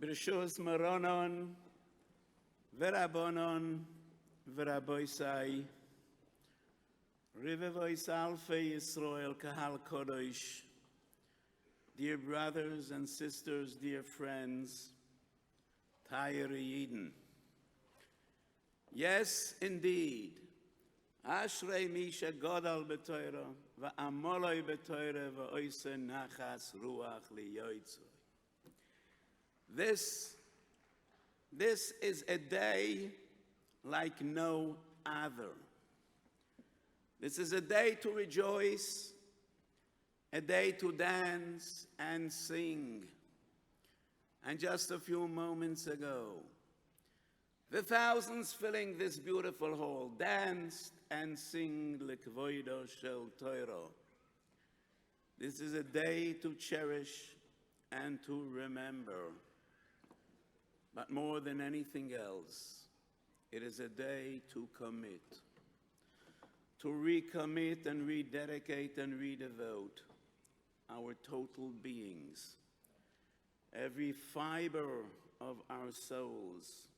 Rishos Moronon, Verabonon, Veraboisai, Rivevois Alfei Yisrael Kahal Kodosh, dear brothers and sisters, dear friends, Tayere Yidden. Yes, indeed, Ashrei Misha Godal B'Torah, Va'amoloi B'Torah, Va'oise Nachas Ruach Liyoitzu. This is a day like no other. This is a day to rejoice, a day to dance and sing. And just a few moments ago, the thousands filling this beautiful hall danced and sing L'Kvoido Shel Torah. This is a day to cherish and to remember. But more than anything else, it is a day to commit, to recommit and rededicate and redevote our total beings, every fiber of our souls,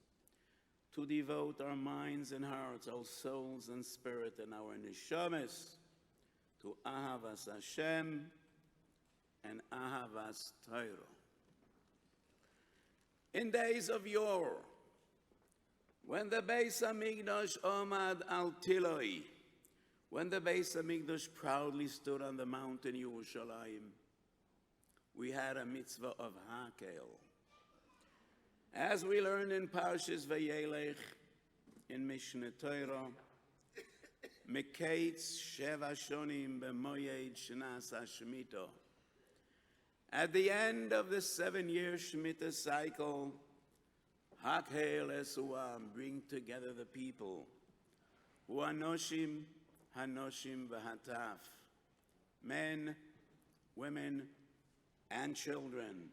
to devote our minds and hearts, our souls and spirit and our neshamas to Ahavas Hashem and Ahavas Torah. In days of yore, when the Beis Hamikdash omad al Tiloi, when the Beis Hamikdash proudly stood on the mountain Yerushalayim, we had a mitzvah of Hakel. As we learn in Parshas Vayelech, in Mishneh Torah, Mekates Sheva Shonim b'moyed Shnas HaShemitah. At the end of the 7-year Shemitah cycle, Hakel Esuam, bring together the people, who are Noshim, Hanoshim, V'hataf, men, women, and children.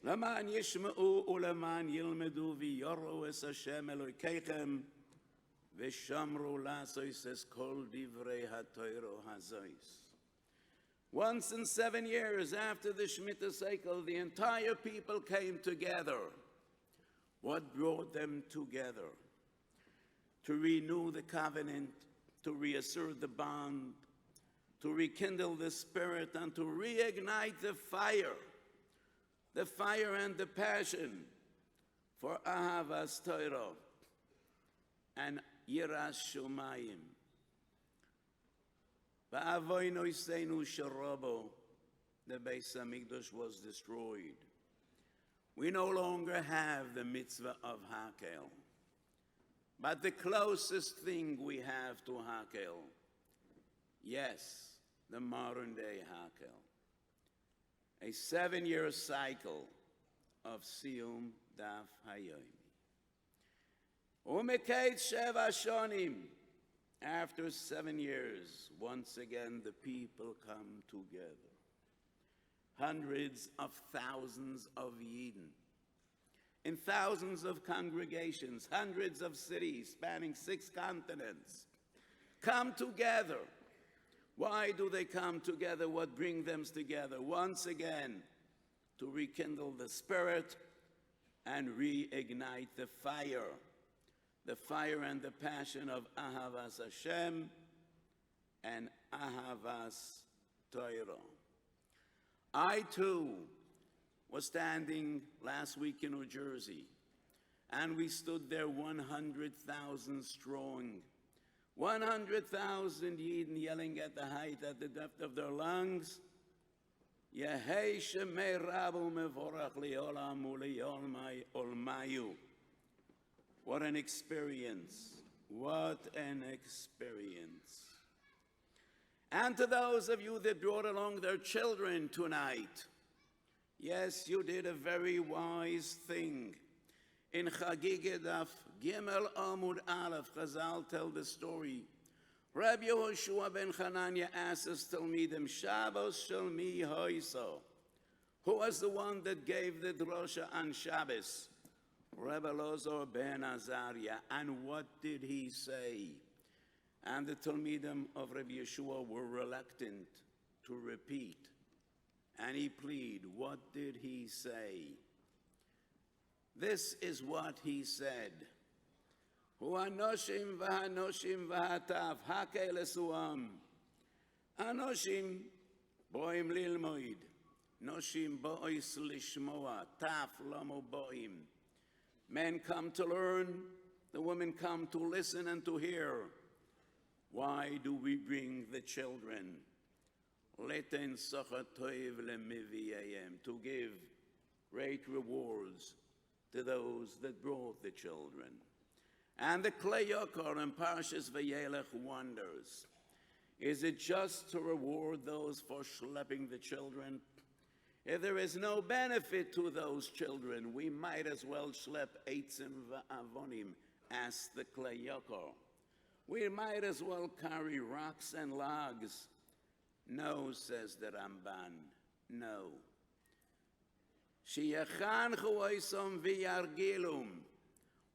Laman yishma'u ulaman yilmedu v'yoru es Hashem Elokeichem v'shamru lasois es kol divrei ha'toiro hazois. Once in 7 years after the Shemitah cycle, the entire people came together. What brought them together? To renew the covenant, to reassert the bond, to rekindle the spirit, and to reignite the fire and the passion for Ahavas Torah and Yiras Shomayim. Ba'avoinu Iseinu Sharobo, the Beis Hamikdash was destroyed. We no longer have the mitzvah of Hakel. But the closest thing we have to Hakel, yes, the modern day Hakel. A 7-year cycle of Siyum Daf Hayomi. Umekait Sheva Shonim. After 7 years, once again the people come together. Hundreds of thousands of Yidden, in thousands of congregations, hundreds of cities spanning 6 continents, come together. Why do they come together? What brings them together? Once again, to rekindle the spirit and reignite the fire and the passion of Ahavas Hashem and Ahavas Torah. I too was standing last week in New Jersey, and we stood there 100,000 strong. 100,000 Yidden yelling at the height, at the depth of their lungs, Yehei Shemei Rabu Mevorach Li'olam U'Li'olmai Olmayu. What an experience. What an experience. And to those of you that brought along their children tonight, yes, you did a very wise thing. In Chagiga Daf Gimel Amud Aleph, Chazal tell the story. Rabbi Yehoshua ben Chananya asked his Talmidim, Shabbos shel mi hoiso. Who was the one that gave the drosha on Shabbos? Rabbi Elazar ben Azariah. And what did he say? And the Talmidim of Rabbi Yeshua were reluctant to repeat. And he pleaded, what did he say? This is what he said. Hu anoshim v'hanoshim v'hatav hake lesuam. Anoshim boim lilmoid. Noshim bo'is lishmoa. Taf lomo bo'im. Men come to learn, the women come to listen and to hear. Why do we bring the children? Leten sochatoiv lemiviyayim, to give great rewards to those that brought the children. And the Klei Yokor in Parshas Vayelech wonders, is it just to reward those for schlepping the children? If there is no benefit to those children, we might as well schlep eitzim va'avonim, as the Klei Yokor. We might as well carry rocks and logs. No, says the Ramban, no.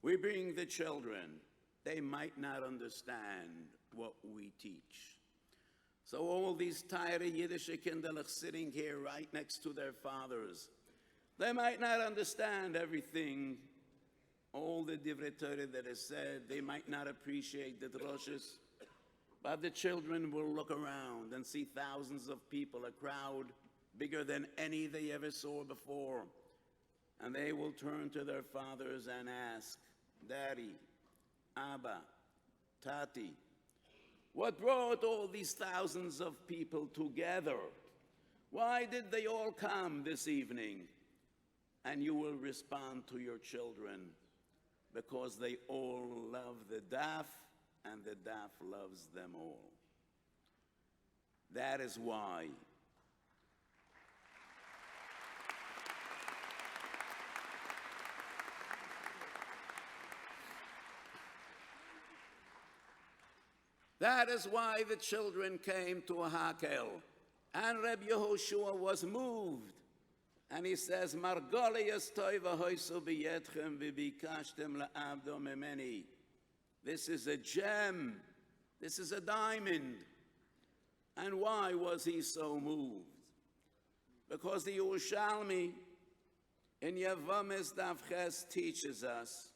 We bring the children. They might not understand what we teach. So all these tired Yiddish kinderlich sitting here right next to their fathers, they might not understand everything, all the divrei Torah that is said. They might not appreciate the droshes, but the children will look around and see thousands of people, a crowd bigger than any they ever saw before. And they will turn to their fathers and ask, Daddy, Abba, Tati, what brought all these thousands of people together? Why did they all come this evening? And you will respond to your children, because they all love the daf, and the daf loves them all. That is why the children came to Hakel, and Reb Yehoshua was moved. And he says, Margolias toiva hoisu biyetchem v'bikashtem la'avdo memeni. This is a gem. This is a diamond. And why was he so moved? Because the Yerushalmi in Yevamis Daf Ches teaches us,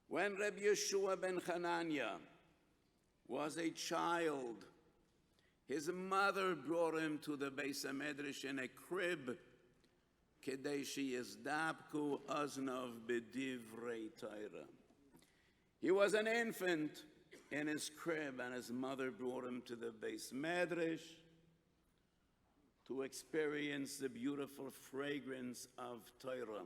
when Reb Yeshua ben Hanania was a child, his mother brought him to the Beis HaMedrash in a crib, kedei sheyizdabku oznov b'divrei Torah. He was an infant in his crib, and his mother brought him to the Beis Medrash to experience the beautiful fragrance of Torah.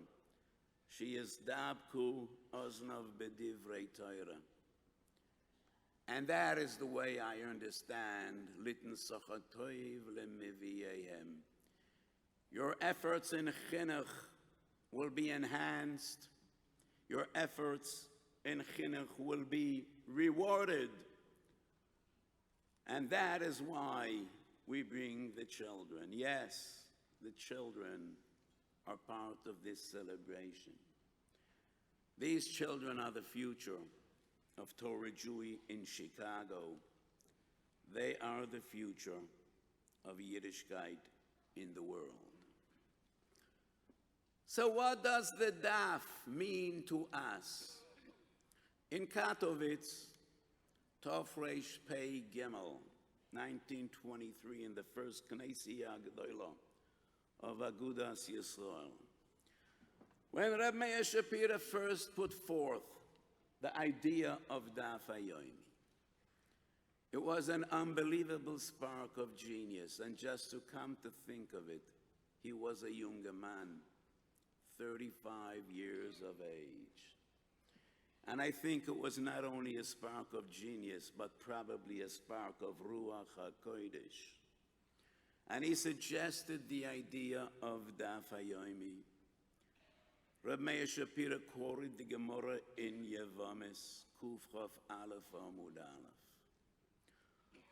Sheyizdabku oznov b'divrei Torah. And that is the way I understand Litn Sochatoiv Lemiviyayim. Your efforts in chinuch will be enhanced. Your efforts in chinuch will be rewarded. And that is why we bring the children. Yes, the children are part of this celebration. These children are the future of Torah Jewry in Chicago. They are the future of Yiddishkeit in the world. So what does the daf mean to us? In Katowice, Tov Reish Pei Gimel, 1923, in the first Knessia Gedolah of Agudah Yisrael, when Reb Meir Shapira first put forth the idea of Daf HaYomi, it was an unbelievable spark of genius. And just to come to think of it, he was a younger man, 35 years of age. And I think it was not only a spark of genius, but probably a spark of Ruach HaKodesh. And he suggested the idea of Daf HaYomi. Reb Meir Shapira quoted the Gemara in Yevamis, Kuf Chof Aleph Amud Aleph.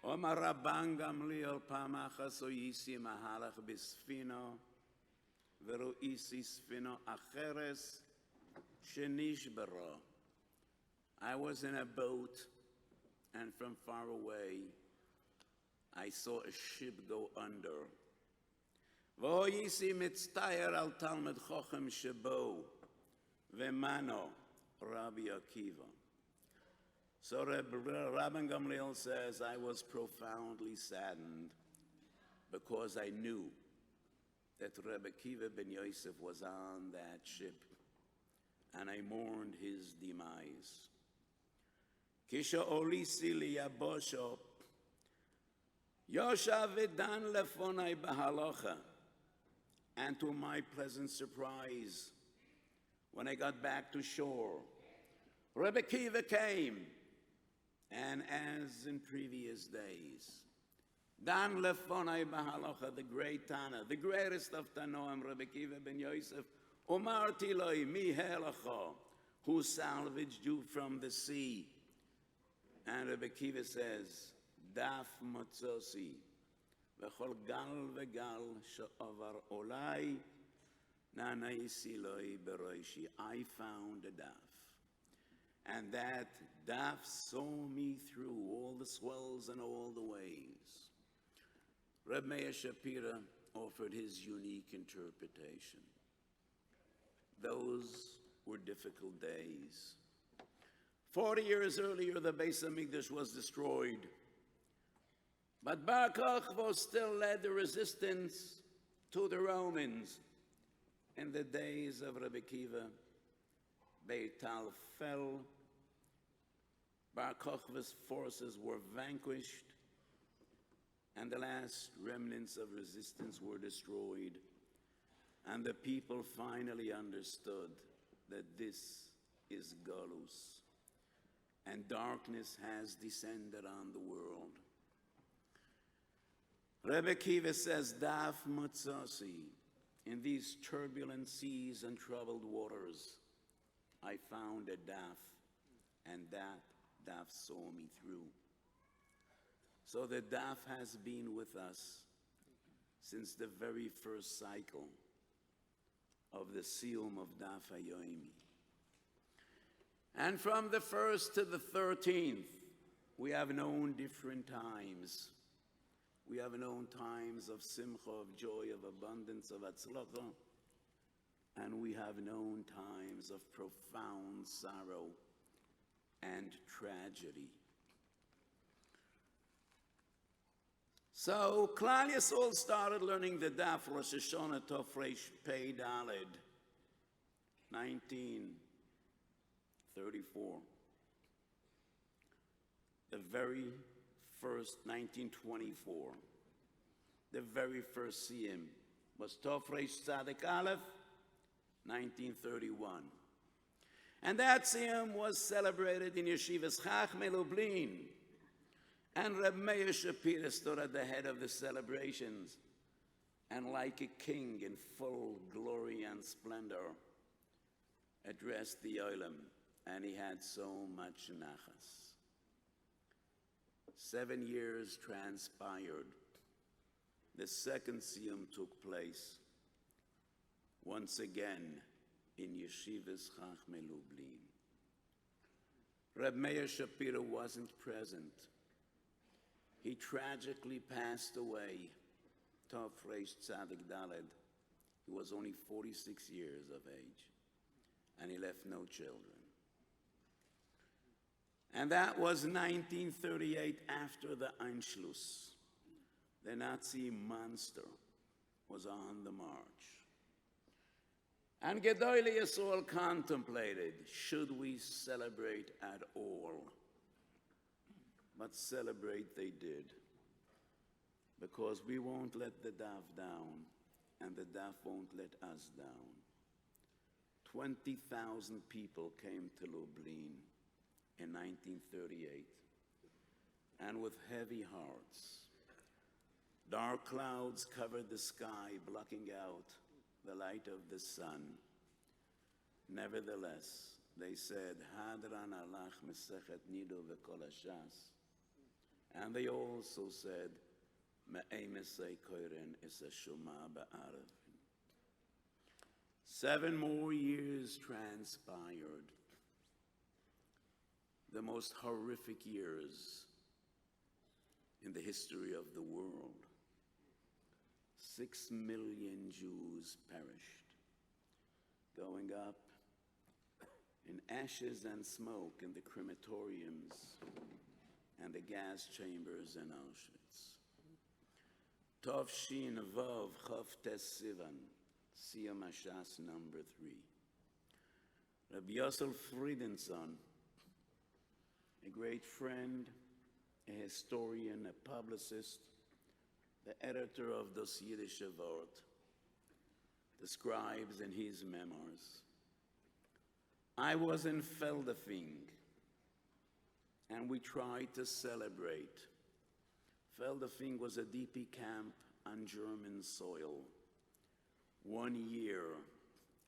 Omar Rabban Gamliel Pam Achas Oyisi Mahalach B'Sfino V'Ro'isi Sfino Acheres Shenishbara. I was in a boat, and from far away, I saw a ship go under. V'Oyisi Mitztayer Al Talmud Chochem Shebo V'mano Rabbi Akiva. So Rabbi Gamliel says, I was profoundly saddened because I knew that Rabbi Akiva ben Yosef was on that ship, and I mourned his demise. Kisha olisi liyabosho, Yoshav v'dan lefonai b'halacha. And to my pleasant surprise, when I got back to shore, Rabbi Akiva came, and as in previous days, Dan lefonai b'halacha, the great Tana, the greatest of Tanoim, Rabbi Akiva ben Yosef, Umarti loi mi helacha, who salvaged you from the sea. And Rabbi Akiva says, Daf motzosi, v'chol gal v'gal she'avar olai, nanaisi loi beroishi. I found a daf, and that daf saw me through all the swells and all the waves. Reb Meir Shapira offered his unique interpretation. Those were difficult days. 40 years earlier, the Beis HaMikdash was destroyed. But Bar Kokhba still led the resistance to the Romans. In the days of Rabbi Akiva, Beital fell. Bar Kokhba's forces were vanquished, and the last remnants of resistance were destroyed. And the people finally understood that this is Galus, and darkness has descended on the world. Rebbe Akiva says, Daf Motzasi, in these turbulent seas and troubled waters, I found a daf, and that daf saw me through. So the daf has been with us since the very first cycle of the Siyum of Daf Yomi. And from the 1st to the 13th, we have known different times. We have known times of simcha, of joy, of abundance, of atzlacha, and we have known times of profound sorrow and tragedy. So Klal Yisrael started learning the Daf Rosh Hashanah Tov Reish Pei Daled, 1934. The very first, 1924, the very first Siyum was Tov Reish Tzadik Aleph, 1931. And that Siyum was celebrated in Yeshivas Chachmei Lublin. And Reb Meir Shapira stood at the head of the celebrations, and like a king in full glory and splendor, addressed the Olam, and he had so much nachas. 7 years transpired. The second Siyum took place, once again in Yeshivas Chachmei Lublin. Reb Meir Shapira wasn't present. He tragically passed away, Tov Reish Tzadik Daled. He was only 46 years of age, and he left no children. And that was 1938, after the Anschluss. The Nazi monster was on the march. And Gedolei Yisrael contemplated, should we celebrate at all? But celebrate they did, because we won't let the daf down, and the daf won't let us down. 20,000 people came to Lublin in 1938, and with heavy hearts, dark clouds covered the sky, blocking out the light of the sun. Nevertheless, they said, Hadran alach mesechet nido v'kol hashas. And they also said, Me'emesei koiren is a shuma ba'arav. 7 more years transpired, the most horrific years in the history of the world. 6 million Jews perished, going up in ashes and smoke in the crematoriums and the gas chambers in Auschwitz. Tov Shin Vav Chav Tes Sivan, Siyum Hashas number 3. Rabbi Yossel Friedenson, a great friend, a historian, a publicist, the editor of Das Yiddische Wort, describes in his memoirs, I was in Feldafing, and we tried to celebrate. Feldafing was a DP camp on German soil 1 year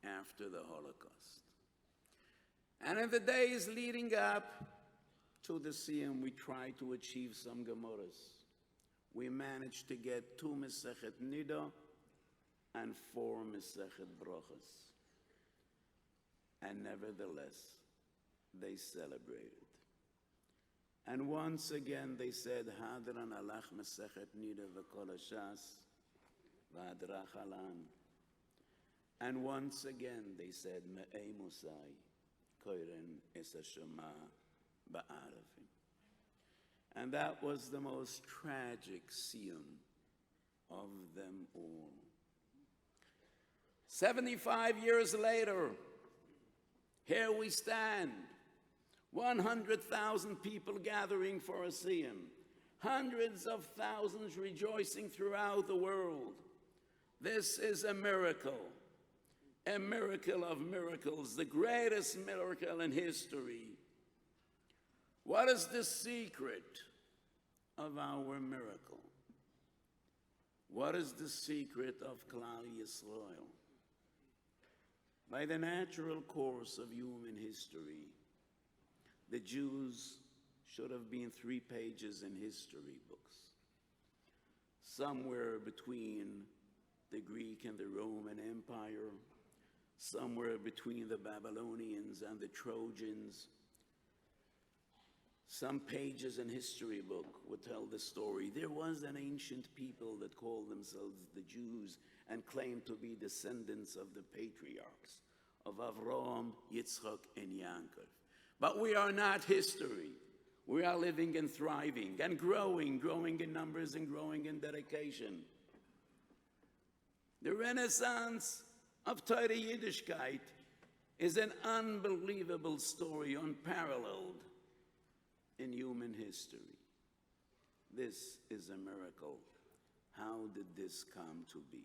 after the Holocaust. And in the days leading up to the Siyum, we tried to achieve some Gemaras. We managed to get 2 Masechet Nida and 4 Masechet Brochas. And nevertheless, they celebrated. And once again they said, Hadran alach Masechet Nida v'kol hashas v'adrach alan. And once again they said, Me'ei Musai koiren es hashema ba'arafim. And that was the most tragic Siyum of them all. 75 years later, here we stand, 100,000 people gathering for a Siyum, hundreds of thousands rejoicing throughout the world. This is a miracle of miracles, the greatest miracle in history. What is the secret of our miracle? What is the secret of Klal Yisrael? By the natural course of human history, the Jews should have been 3 pages in history books, somewhere between the Greek and the Roman Empire, somewhere between the Babylonians and the Trojans. Some pages in history book would tell the story. There was an ancient people that called themselves the Jews and claimed to be descendants of the patriarchs of Avraham, Yitzchak, and Yaakov. But we are not history. We are living and thriving and growing in numbers and growing in dedication. The Renaissance of Torah Yiddishkeit is an unbelievable story, unparalleled in human history. This is a miracle. How did this come to be?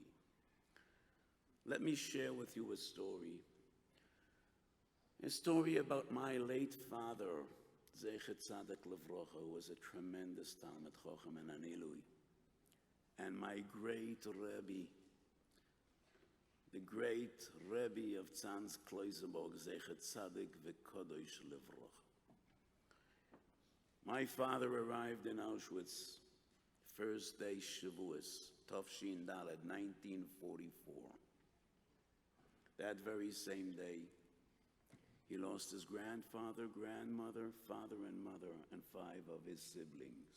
Let me share with you a story about my late father, Zecher Tzaddik Levrocha, who was a tremendous Talmud Chochem and Anilui, and my great Rebbe, the great Rebbe of Tzanz Kloisenberg, Zecher Tzaddik V'Kodosh Levrocha. My father arrived in Auschwitz, first day Shavuos, Tovshin Dalet, 1944. That very same day, he lost his grandfather, grandmother, father and mother, and 5 of his siblings.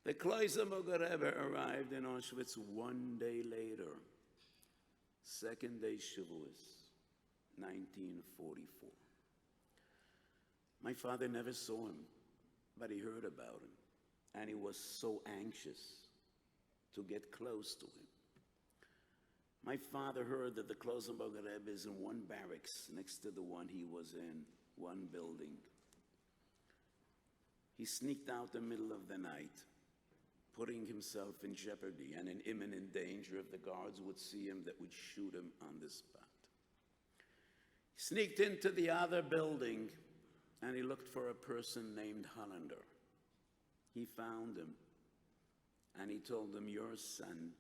The Kloisenberger Rebbe arrived in Auschwitz 1 day later, second day Shavuos, 1944. My father never saw him, but he heard about him, and he was so anxious to get close to him. My father heard that the Kloisenberger Rebbe is in one barracks next to the one he was in, one building. He sneaked out the middle of the night, putting himself in jeopardy and in imminent danger if the guards would see him that would shoot him on the spot. He sneaked into the other building and he looked for a person named Hollander. He found him and he told him, your son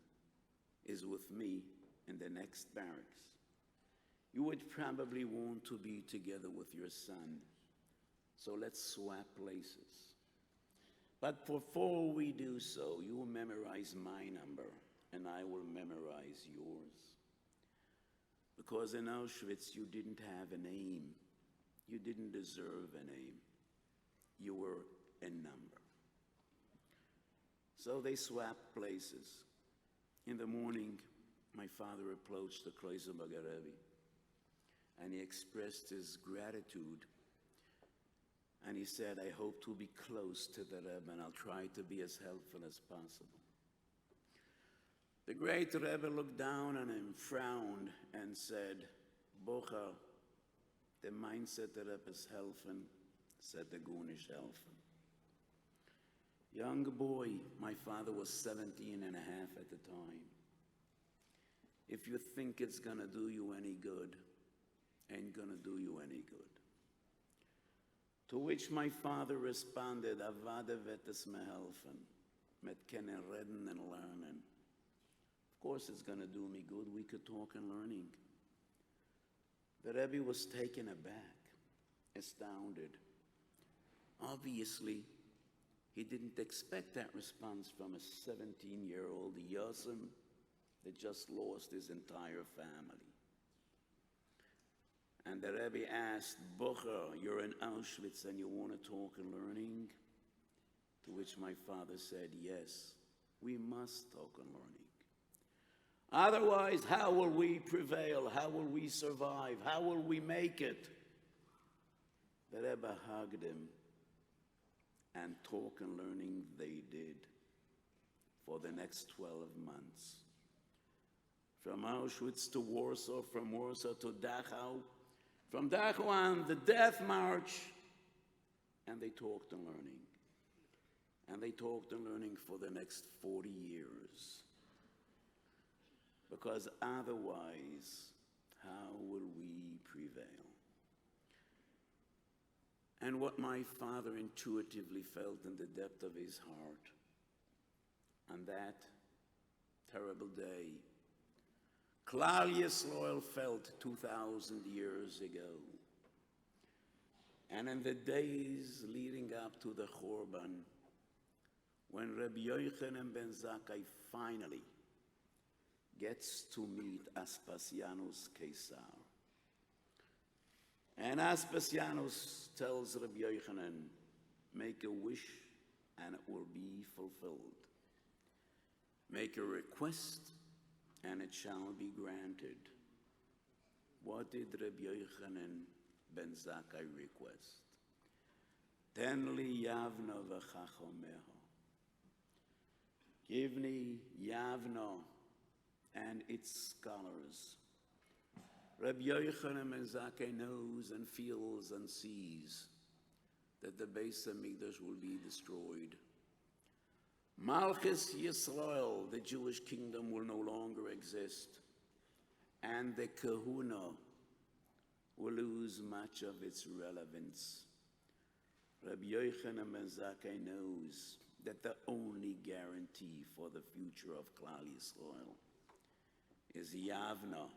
is with me in the next barracks. You would probably want to be together with your son, so let's swap places. But before we do so, you will memorize my number and I will memorize yours. Because in Auschwitz you didn't have a name. You didn't deserve a name. You were a number. So they swapped places. In the morning, my father approached the Kloisenberger Rebbe and he expressed his gratitude. And he said, I hope to be close to the Rebbe, and I'll try to be as helpful as possible. The great Rebbe looked down on him, frowned, and said, Bocha, the mindset the Rebbe is helfen, said the Gunish helfen. Young boy, my father was 17 and a half at the time. If you think it's gonna do you any good, ain't gonna do you any good. To which my father responded, Avada vet es me helfen, met kennen redden and learnen. Of course it's gonna do me good, we could talk and learning. The Rebbe was taken aback, astounded. Obviously, he didn't expect that response from a 17-year-old Yosim that just lost his entire family. And the Rebbe asked, Bocher, you're in Auschwitz and you want to talk and learning? To which my father said, yes, we must talk and learning. Otherwise, how will we prevail? How will we survive? How will we make it? The Rebbe hugged him, and talk and learning they did for the next 12 months. From Auschwitz to Warsaw, from Warsaw to Dachau, from Dachau on the Death March, and they talked and learning. And they talked and learning for the next 40 years. Because otherwise, how will we prevail? And what my father intuitively felt in the depth of his heart on that terrible day, Klal Yisrael felt 2,000 years ago. And in the days leading up to the Chorban, when Rabbi Yochanan ben Zakkai finally gets to meet Aspasianus Caesar. And Aspasianus tells Rabbi Yochanan, make a wish and it will be fulfilled. Make a request and it shall be granted. What did Rabbi Yochanan ben Zakkai request? Ten li Yavna v'chachomeho. Give me Yavna and its scholars. Rabbi Yochanan ben Zakkai knows and feels and sees that the Beis HaMikdash will be destroyed. Malchus Yisrael, the Jewish kingdom, will no longer exist, and the kahuna will lose much of its relevance. Rabbi Yochanan ben Zakkai knows that the only guarantee for the future of Klal Yisrael is Yavna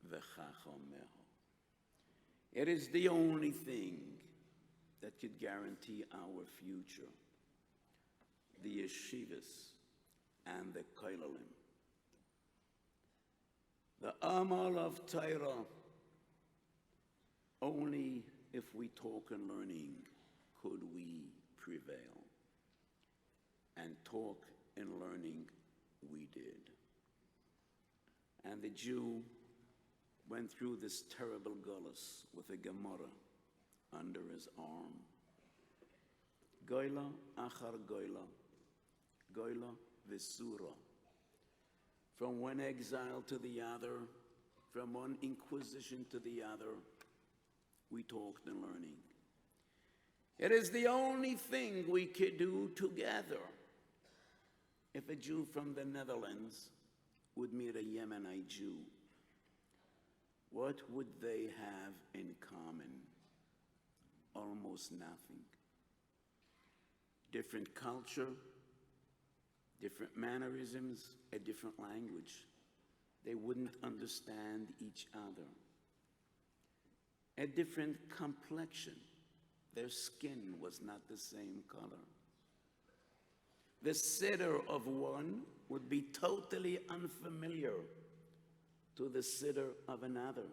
v'chachomeho. It is the only thing that could guarantee our future. The yeshivas and the koilalim. The amal of Torah, only if we talk and learning could we prevail. And talk and learning we did. And the Jew went through this terrible gullus with a Gemara under his arm. Goyla achar goyla, goyla v'sura. From one exile to the other, from one inquisition to the other, we talked and learning. It is the only thing we could do together. If a Jew from the Netherlands would meet a Yemenite Jew, what would they have in common? Almost nothing. Different culture, different mannerisms, a different language. They wouldn't understand each other. A different complexion. Their skin was not the same color. The siddur of one would be totally unfamiliar to the siddur of another.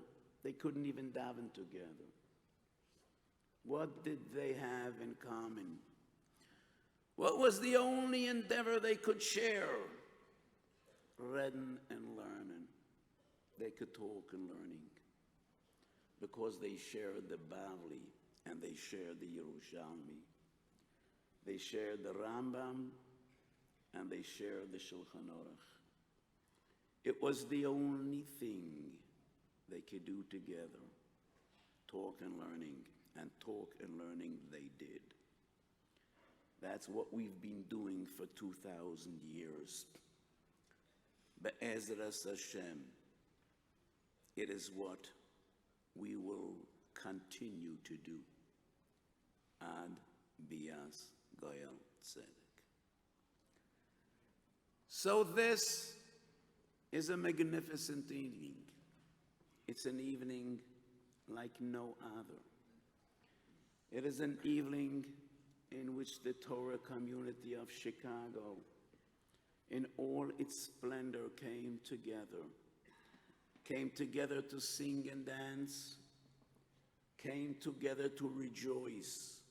They couldn't even daven together. What did they have in common? What was the only endeavor they could share? Reading and learning. They could talk and learning. because they shared the Bavli and they shared the Yerushalmi. They shared the Rambam and they shared the Shulchan Aruch. It was the only thing they could do together. Talk and learning, and talk and learning they did. That's what we've been doing for 2,000 years. Be'ezras Hashem, it is what we will continue to do. Ad bias goyal tzedek. So this is a magnificent evening. It's an evening like no other. It is an evening in which the Torah community of Chicago, in all its splendor, came together to sing and dance, came together to rejoice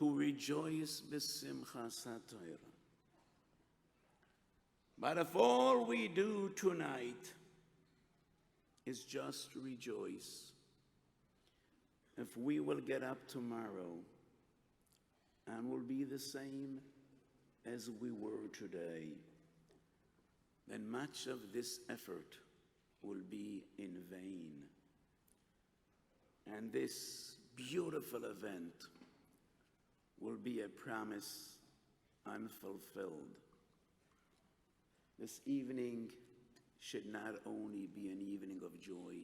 b'Siyum Hashas. But if all we do tonight is just rejoice, if we will get up tomorrow and will be the same as we were today, then much of this effort will be in vain. And this beautiful event will be a promise unfulfilled. This evening should not only be an evening of joy,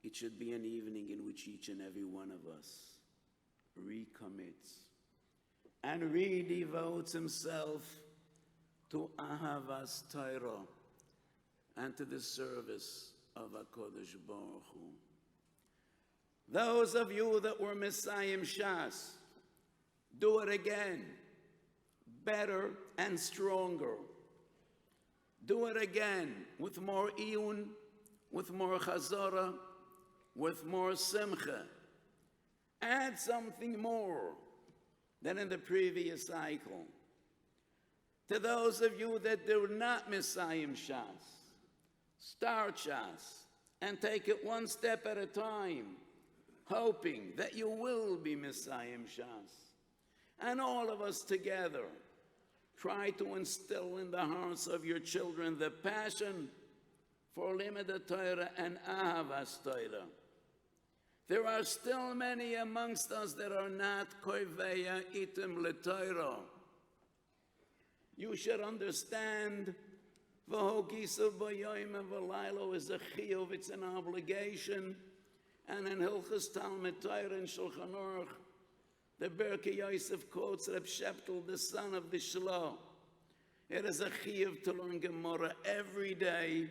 it should be an evening in which each and every one of us recommits and redevotes himself to Ahavas Torah and to the service of HaKadosh Baruch Hu. Those of you that were Siyum Hashas, do it again, better and stronger. Do it again with more iyun, with more chazara, with more simcha. Add something more than in the previous cycle. To those of you that do not Siyum Hashas, start Shas and take it one step at a time, hoping that you will be Siyum Hashas. And all of us together, try to instill in the hearts of your children the passion for Limud Torah and Ahavas Torah. There are still many amongst us that are not koiveya itim leTorah. You should understand v'hogisav b'yoyim and v'laylo is a chiyuv, it's an obligation. And in Hilchas Talmud Torah and Shulchan Aruch, the Berkei Yosef quotes Reb Sheptel, the son of the Shlo. It is a chiyuv to learn Gemara every day,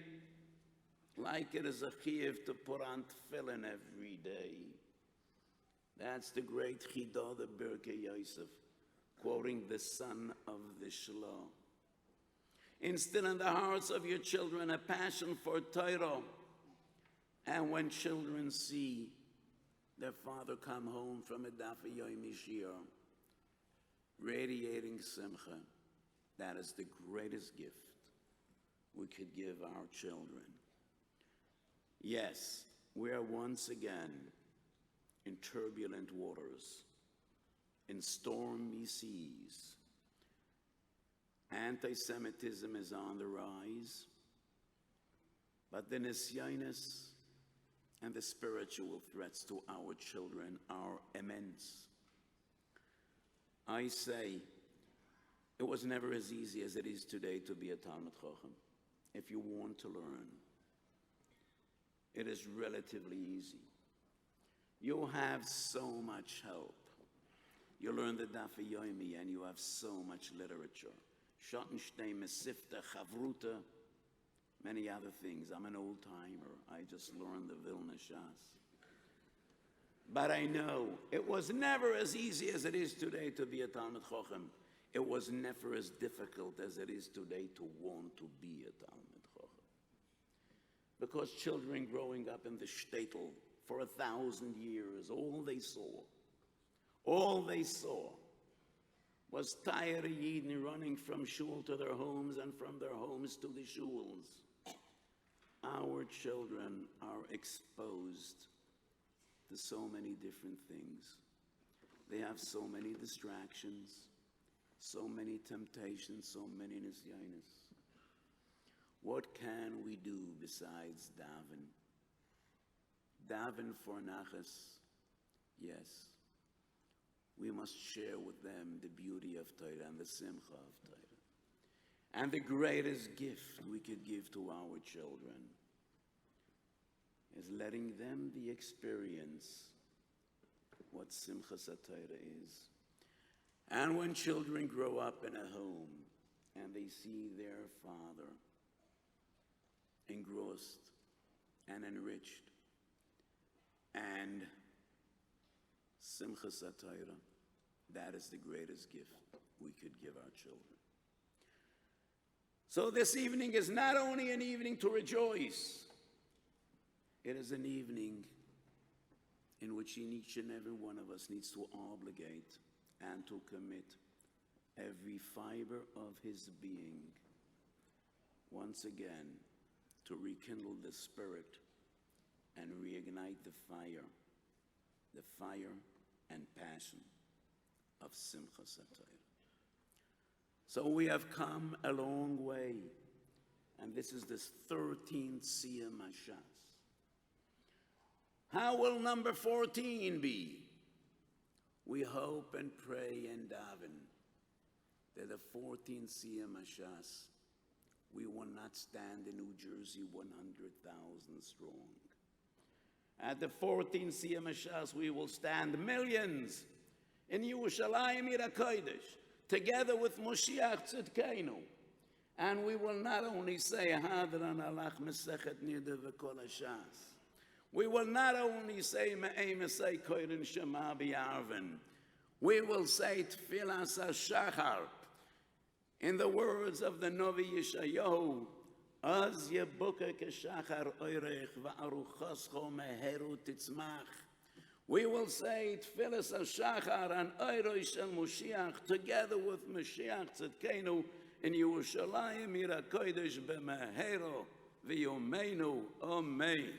like it is a chiyuv to put on tefillin every day. That's the great chidah, the Berkei Yosef, quoting the son of the Shlo. Instill in the hearts of your children a passion for Torah. And when children see their father come home from a daf Yomi shir, radiating simcha, that is the greatest gift we could give our children. Yes, we are once again in turbulent waters, in stormy seas. Anti-Semitism is on the rise, but the nisyonos and the spiritual threats to our children are immense. I say, it was never as easy as it is today to be a Talmid Chacham. If you want to learn, it is relatively easy. You have so much help. You learn the Daf Yomi and you have so much literature. Schottenstein, Mesifta, Chavruta, many other things. I'm an old timer. I just learned the Vilna Shas. But I know it was never as easy as it is today to be a Talmid Chacham. It was never as difficult as it is today to want to be a Talmid Chacham. Because children growing up in the shtetl for 1,000 years, all they saw was tired Yidden running from shul to their homes and from their homes to the shuls. our children are exposed to so many different things. They have so many distractions, so many temptations, so many nisyanis. What can we do besides daven? Daven for nachas, yes. We must share with them the beauty of Torah and the simcha of Torah. And the greatest gift we could give to our children is letting them experience what simchas Torah is. And when children grow up in a home and they see their father engrossed and enriched and simchas Torah, that is the greatest gift we could give our children. So this evening is not only an evening to rejoice, it is an evening in which each and every one of us needs to obligate and to commit every fiber of his being once again to rekindle the spirit and reignite the fire and passion of simchas Torah. So we have come a long way, and this is this 13th Siyum Hashas. How will number 14 be? We hope and pray and daven that the 14th Siyum Hashas, we will not stand in New Jersey 100,000 strong. At the 14th Siyum Hashas, we will stand millions in Yerushalayim Ir HaKodesh, together with Moshiach Tzidkenu. And we will not only say, Hadran alach mesechet nida v'kol hashas. We will not only say, Me'ei mesei koirin shema b'yarvin. We will say, Tfilas HaShachar. In the words of the Novi Yeshayahu, Az yebuka keshachar oirech va'aruchoscho meheru titzmach. We will say Tfilas HaShachar and Oiroi Shel Moshiach together with Moshiach Tzidkenu in Yerushalayim Ir HaKodesh b'meheru v'yomeinu. Amen.